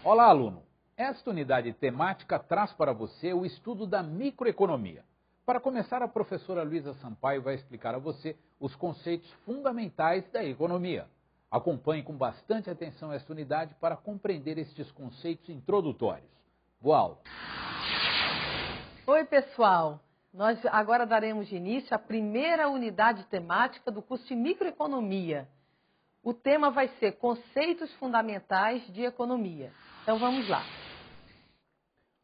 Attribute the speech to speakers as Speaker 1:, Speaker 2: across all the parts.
Speaker 1: Olá, aluno! Esta unidade temática traz para você o estudo da microeconomia. Para começar, a professora Luísa Sampaio vai explicar a você os conceitos fundamentais da economia. Acompanhe com bastante atenção esta unidade para compreender estes conceitos introdutórios. Boa aula!
Speaker 2: Oi, pessoal! Nós agora daremos início à primeira unidade temática do curso de microeconomia. O tema vai ser conceitos fundamentais de economia. Então vamos lá.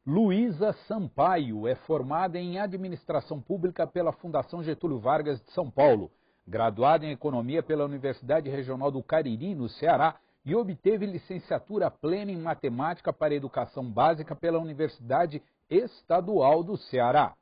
Speaker 1: Luísa Sampaio é formada em Administração Pública pela Fundação Getúlio Vargas de São Paulo, graduada em Economia pela Universidade Regional do Cariri, no Ceará, e obteve licenciatura plena em Matemática para Educação Básica pela Universidade Estadual do Ceará.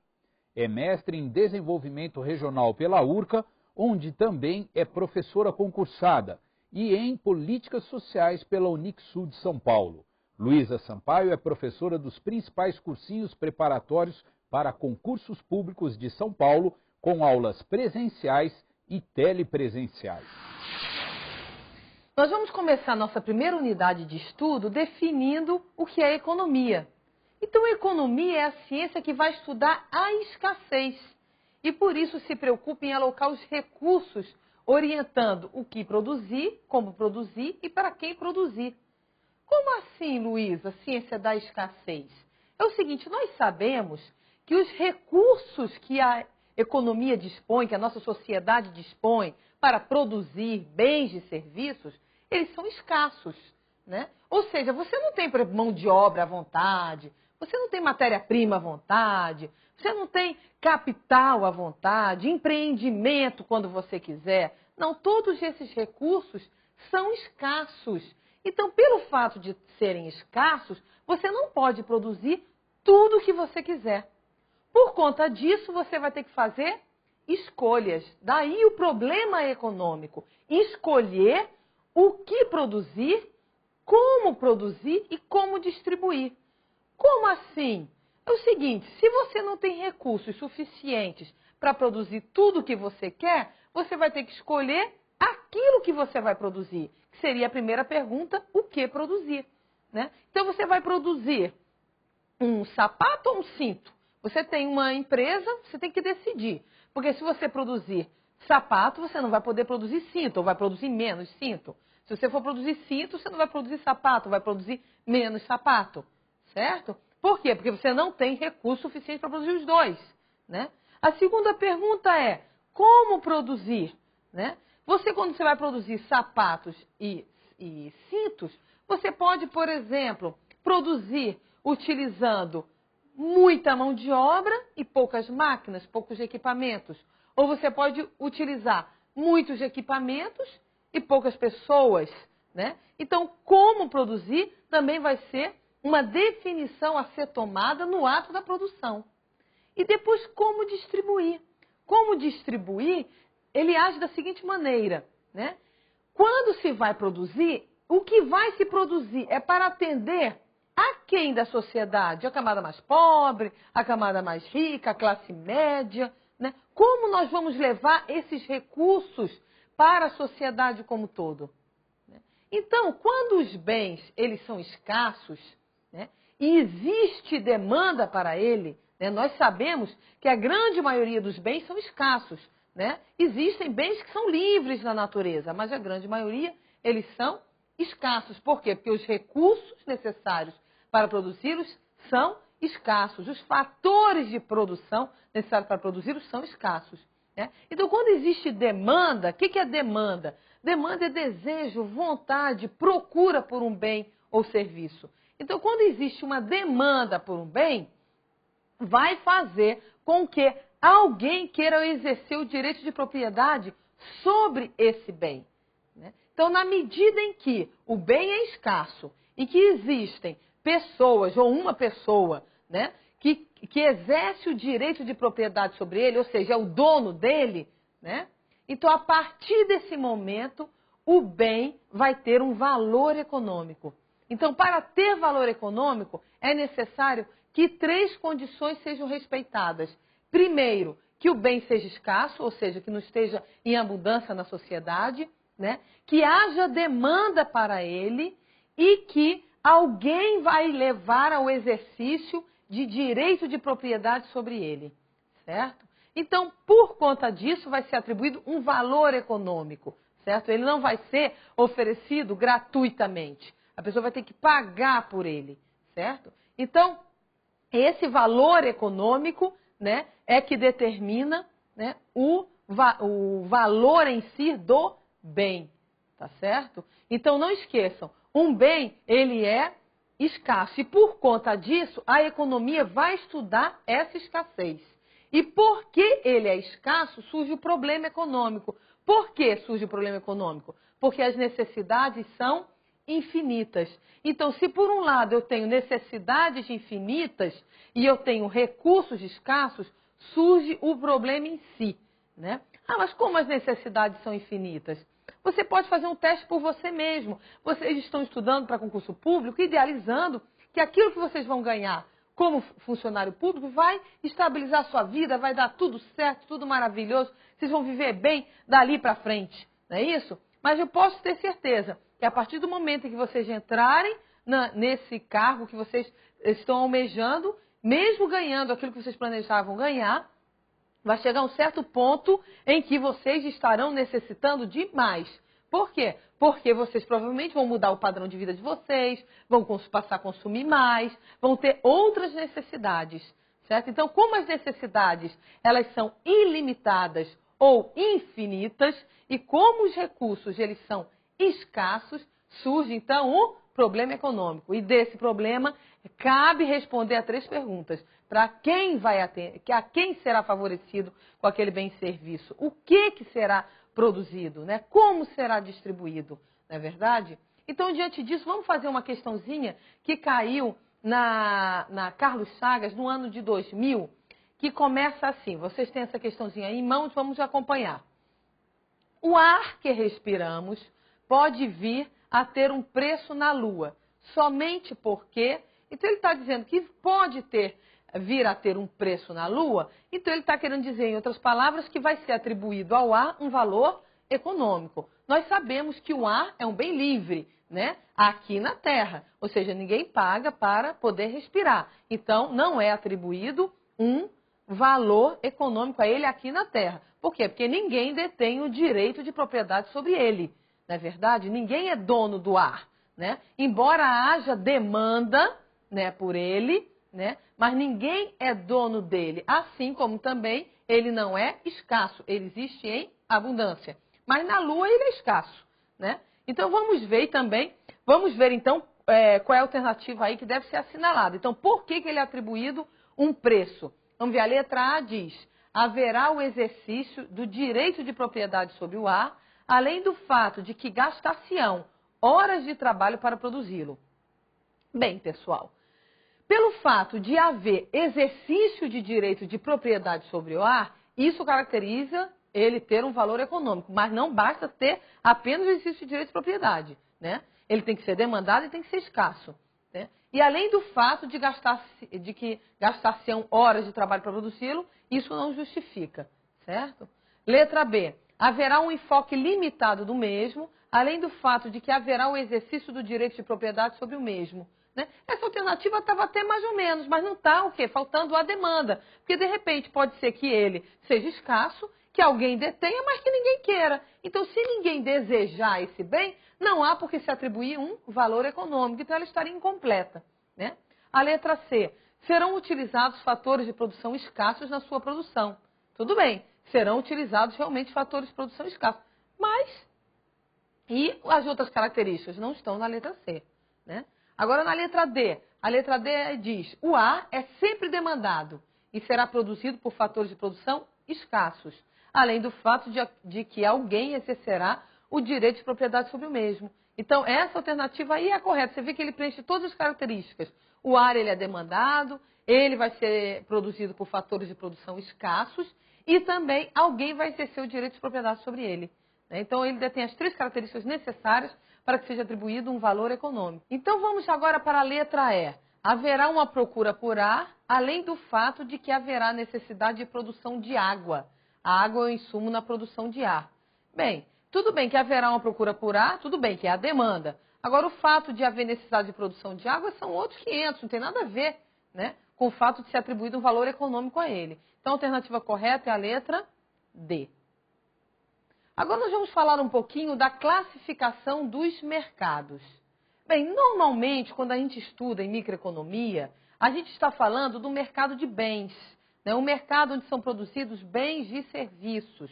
Speaker 1: É mestre em Desenvolvimento Regional pela URCA, onde também é professora concursada, e em Políticas Sociais pela Unixul de São Paulo. Luísa Sampaio é professora dos principais cursinhos preparatórios para concursos públicos de São Paulo, com aulas presenciais e telepresenciais.
Speaker 2: Nós vamos começar nossa primeira unidade de estudo definindo o que é economia. Então, economia é a ciência que vai estudar a escassez e, por isso, se preocupa em alocar os recursos, orientando o que produzir, como produzir e para quem produzir. Como assim, Luísa, ciência da escassez? É o seguinte, nós sabemos que os recursos que a economia dispõe, que a nossa sociedade dispõe para produzir bens e serviços, eles são escassos, né? Ou seja, você não tem mão de obra à vontade, você não tem matéria-prima à vontade, você não tem capital à vontade, empreendimento quando você quiser. Não, todos esses recursos são escassos. Então, pelo fato de serem escassos, você não pode produzir tudo o que você quiser. Por conta disso, você vai ter que fazer escolhas. Daí o problema econômico. Escolher o que produzir, e como distribuir. Como assim? É o seguinte, se você não tem recursos suficientes para produzir tudo o que você quer, você vai ter que escolher aquilo que você vai produzir. Que seria a primeira pergunta, o que produzir? Né? Então você vai produzir um sapato ou um cinto? Você tem uma empresa, você tem que decidir. Porque se você produzir sapato, você não vai poder produzir cinto, ou vai produzir menos cinto. Se você for produzir cinto, você não vai produzir sapato, vai produzir menos sapato. Certo? Por quê? Porque você não tem recurso suficiente para produzir os dois. Né? A segunda pergunta é, como produzir? Né? Quando você vai produzir sapatos e cintos, você pode, por exemplo, produzir utilizando muita mão de obra e poucas máquinas, poucos equipamentos. Ou você pode utilizar muitos equipamentos e poucas pessoas. Né? Então, como produzir também vai ser uma definição a ser tomada no ato da produção. E depois, como distribuir? Como distribuir, ele age da seguinte maneira, né? Quando se vai produzir, o que vai se produzir é para atender a quem da sociedade? A camada mais pobre, a camada mais rica, a classe média, né? Como nós vamos levar esses recursos para a sociedade como um todo? Então, quando os bens eles são escassos, né, e existe demanda para ele, né, nós sabemos que a grande maioria dos bens são escassos. Né? Existem bens que são livres na natureza, mas a grande maioria eles são escassos. Por quê? Porque os recursos necessários para produzi-los são escassos. Os fatores de produção necessários para produzi-los são escassos. Né? Então, quando existe demanda, o que é demanda? Demanda é desejo, vontade, procura por um bem ou serviço. Então, quando existe uma demanda por um bem, vai fazer com que alguém queira exercer o direito de propriedade sobre esse bem. Né? Então, na medida em que o bem é escasso e que existem pessoas, ou uma pessoa, né, que exerce o direito de propriedade sobre ele, ou seja, é o dono dele, né? Então, a partir desse momento, o bem vai ter um valor econômico. Então, para ter valor econômico, é necessário que 3 condições sejam respeitadas. Primeiro, que o bem seja escasso, ou seja, que não esteja em abundância na sociedade, né? Que haja demanda para ele e que alguém vai levar ao exercício de direito de propriedade sobre ele, certo? Então, por conta disso, vai ser atribuído um valor econômico, certo? Ele não vai ser oferecido gratuitamente. A pessoa vai ter que pagar por ele, certo? Então, esse valor econômico, né, é que determina, né, o valor em si do bem, tá certo? Então, não esqueçam, um bem, ele é escasso. E por conta disso, a economia vai estudar essa escassez. E porque ele é escasso, surge o problema econômico. Por que surge o problema econômico? Porque as necessidades são infinitas. Então, se por um lado eu tenho necessidades infinitas e eu tenho recursos escassos, surge o problema em si, né? Ah, mas como as necessidades são infinitas? Você pode fazer um teste por você mesmo. Vocês estão estudando para concurso público, idealizando que aquilo que vocês vão ganhar como funcionário público vai estabilizar a sua vida, vai dar tudo certo, tudo maravilhoso, vocês vão viver bem dali para frente, não é isso? Mas eu posso ter certeza que a partir do momento em que vocês entrarem nesse cargo que vocês estão almejando, mesmo ganhando aquilo que vocês planejavam ganhar, vai chegar um certo ponto em que vocês estarão necessitando de mais. Por quê? Porque vocês provavelmente vão mudar o padrão de vida de vocês, vão passar a consumir mais, vão ter outras necessidades, certo? Então, como as necessidades elas são ilimitadas ou infinitas e como os recursos eles são escassos, surge então o problema econômico. E desse problema cabe responder a 3 perguntas. Para quem vai atender, a quem será favorecido com aquele bem e serviço? O que será produzido, né? Como será distribuído, não é verdade? Então, diante disso, vamos fazer uma questãozinha que caiu na Carlos Chagas no ano de 2000, que começa assim. Vocês têm essa questãozinha aí em mãos, vamos acompanhar. O ar que respiramos pode vir a ter um preço na Lua, somente porque... Então, ele está dizendo que pode vir a ter um preço na Lua, então ele está querendo dizer, em outras palavras, que vai ser atribuído ao ar um valor econômico. Nós sabemos que o ar é um bem livre, né? Aqui na Terra, ou seja, ninguém paga para poder respirar. Então, não é atribuído um valor econômico a ele aqui na Terra. Por quê? Porque ninguém detém o direito de propriedade sobre ele, não é verdade? Ninguém é dono do ar, né? Embora haja demanda, né, por ele, né? Mas ninguém é dono dele, assim como também ele não é escasso, ele existe em abundância. Mas na Lua ele é escasso, né? Então vamos ver então qual é a alternativa aí que deve ser assinalada. Então por que ele é atribuído um preço? Vamos ver, a letra A diz, haverá o exercício do direito de propriedade sobre o ar, além do fato de que gastar-se-ão horas de trabalho para produzi-lo. Bem, pessoal, pelo fato de haver exercício de direito de propriedade sobre o ar, isso caracteriza ele ter um valor econômico, mas não basta ter apenas o exercício de direito de propriedade, né? Ele tem que ser demandado e tem que ser escasso, né? E além do fato de que gastar-se horas de trabalho para produzi-lo, isso não justifica, certo? Letra B. Haverá um enfoque limitado do mesmo, além do fato de que haverá o exercício do direito de propriedade sobre o mesmo. Né? Essa alternativa estava até mais ou menos, mas não está o quê? Faltando a demanda. Porque, de repente, pode ser que ele seja escasso, que alguém detenha, mas que ninguém queira. Então, se ninguém desejar esse bem, não há por que se atribuir um valor econômico. Então, ela estaria incompleta. Né? A letra C. Serão utilizados fatores de produção escassos na sua produção. Tudo bem, serão utilizados realmente fatores de produção escassos. Mas, e as outras características não estão na letra C. Né? Agora, na letra D, a letra D diz, o ar é sempre demandado e será produzido por fatores de produção escassos, além do fato de que alguém exercerá o direito de propriedade sobre o mesmo. Então, essa alternativa aí é a correta. Você vê que ele preenche todas as características. O ar ele é demandado, ele vai ser produzido por fatores de produção escassos e também alguém vai exercer o direito de propriedade sobre ele. Então, ele detém as 3 características necessárias para que seja atribuído um valor econômico. Então, vamos agora para a letra E. Haverá uma procura por ar, além do fato de que haverá necessidade de produção de água. A água é o insumo na produção de ar. Bem, tudo bem que haverá uma procura por ar, tudo bem que é a demanda. Agora, o fato de haver necessidade de produção de água são outros 500, não tem nada a ver, né, com o fato de ser atribuído um valor econômico a ele. Então, a alternativa correta é a letra D. Agora nós vamos falar um pouquinho da classificação dos mercados. Bem, normalmente, quando a gente estuda em microeconomia, a gente está falando do mercado de bens, né? Um mercado onde são produzidos bens e serviços,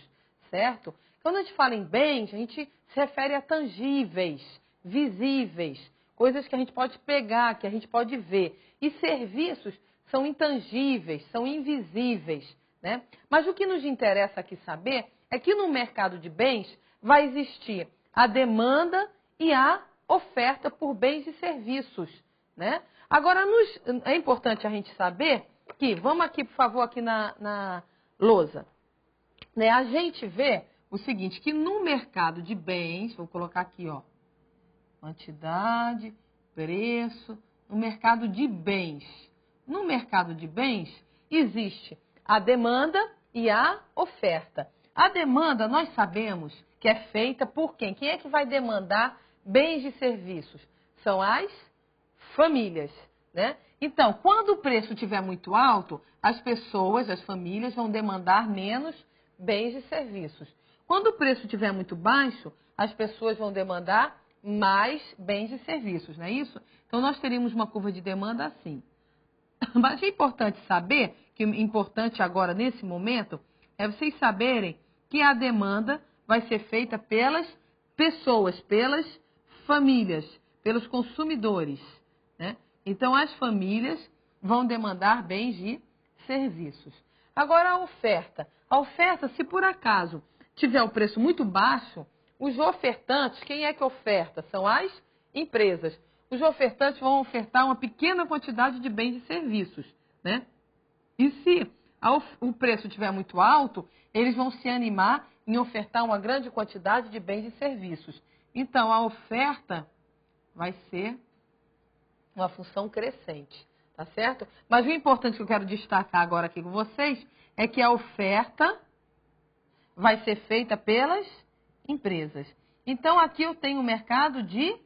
Speaker 2: certo? Quando a gente fala em bens, a gente se refere a tangíveis, visíveis, coisas que a gente pode pegar, que a gente pode ver. E serviços são intangíveis, são invisíveis, né? Mas o que nos interessa aqui saber é que no mercado de bens vai existir a demanda e a oferta por bens e serviços, né? Agora, é importante a gente saber que, vamos aqui, por favor, aqui na lousa, né? A gente vê o seguinte, que no mercado de bens, vou colocar aqui, ó, quantidade, preço, no mercado de bens. No mercado de bens existe a demanda e a oferta. A demanda, nós sabemos que é feita por quem? Quem é que vai demandar bens e serviços? São as famílias, né? Então, quando o preço estiver muito alto, as pessoas, as famílias vão demandar menos bens e serviços. Quando o preço estiver muito baixo, as pessoas vão demandar mais bens e serviços, não é isso? Então, nós teríamos uma curva de demanda assim. Mas é importante saber, que é importante agora, nesse momento, é vocês saberem que a demanda vai ser feita pelas pessoas, pelas famílias, pelos consumidores, né? Então, as famílias vão demandar bens e serviços. Agora, a oferta. A oferta, se por acaso tiver o preço muito baixo, os ofertantes, quem é que oferta? São as empresas. Os ofertantes vão ofertar uma pequena quantidade de bens e serviços, né? E se o preço estiver muito alto, eles vão se animar em ofertar uma grande quantidade de bens e serviços. Então, a oferta vai ser uma função crescente, tá certo? Mas o importante que eu quero destacar agora aqui com vocês é que a oferta vai ser feita pelas empresas. Então, aqui eu tenho o mercado de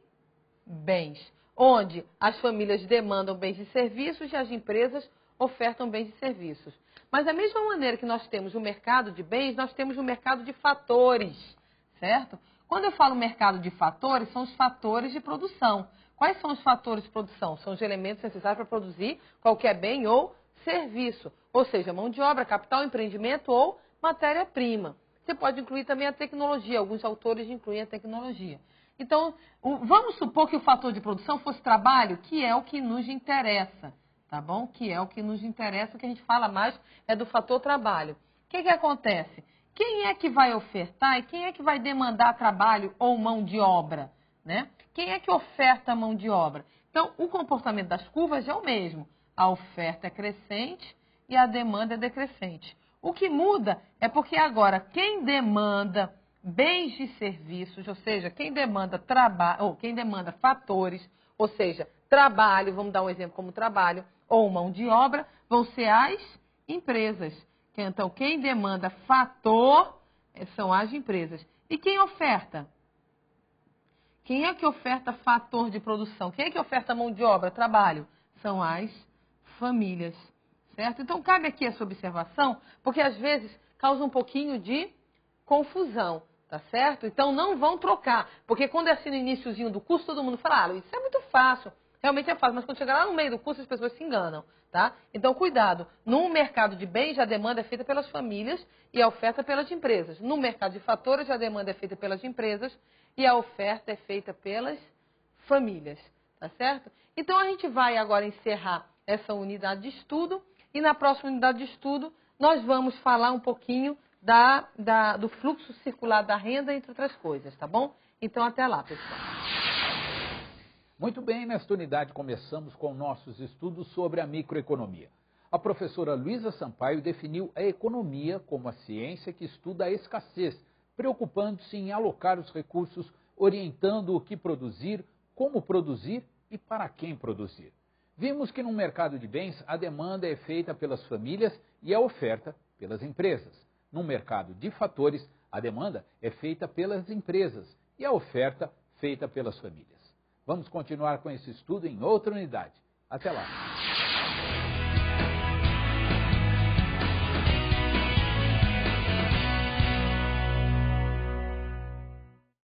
Speaker 2: bens, onde as famílias demandam bens e serviços e as empresas ofertam bens e serviços. Mas da mesma maneira que nós temos o mercado de bens, nós temos o mercado de fatores, certo? Quando eu falo mercado de fatores, são os fatores de produção. Quais são os fatores de produção? São os elementos necessários para produzir qualquer bem ou serviço, ou seja, mão de obra, capital, empreendimento ou matéria-prima. Você pode incluir também a tecnologia, alguns autores incluem a tecnologia. Então, vamos supor que o fator de produção fosse trabalho, que é o que nos interessa, tá bom? Que é o que nos interessa, o que a gente fala mais é do fator trabalho. O que acontece? Quem é que vai ofertar e quem é que vai demandar trabalho ou mão de obra, né? Quem é que oferta a mão de obra? Então, o comportamento das curvas é o mesmo. A oferta é crescente e a demanda é decrescente. O que muda é porque agora quem demanda bens e serviços, ou seja, quem demanda trabalho, ou quem demanda fatores, ou seja, trabalho, vamos dar um exemplo como trabalho, ou mão de obra, vão ser as empresas. Então, quem demanda fator são as empresas. E quem oferta? Quem é que oferta fator de produção? Quem é que oferta mão de obra, trabalho? São as famílias, certo? Então, cabe aqui essa observação, porque às vezes causa um pouquinho de confusão, tá certo? Então, não vão trocar, porque quando é assim no iniciozinho do curso, todo mundo fala, ah, isso é muito fácil, realmente é fácil, mas quando chegar lá no meio do curso, as pessoas se enganam, tá? Então, cuidado, no mercado de bens, a demanda é feita pelas famílias e a oferta pelas empresas. No mercado de fatores, a demanda é feita pelas empresas e a oferta é feita pelas famílias, tá certo? Então, a gente vai agora encerrar essa unidade de estudo e na próxima unidade de estudo nós vamos falar um pouquinho do fluxo circular da renda, entre outras coisas, tá bom? Então, até lá, pessoal.
Speaker 1: Muito bem, nesta unidade começamos com nossos estudos sobre a microeconomia. A professora Luísa Sampaio definiu a economia como a ciência que estuda a escassez, preocupando-se em alocar os recursos, orientando o que produzir, como produzir e para quem produzir. Vimos que no mercado de bens a demanda é feita pelas famílias e a oferta pelas empresas. No mercado de fatores, a demanda é feita pelas empresas e a oferta feita pelas famílias. Vamos continuar com esse estudo em outra unidade. Até lá!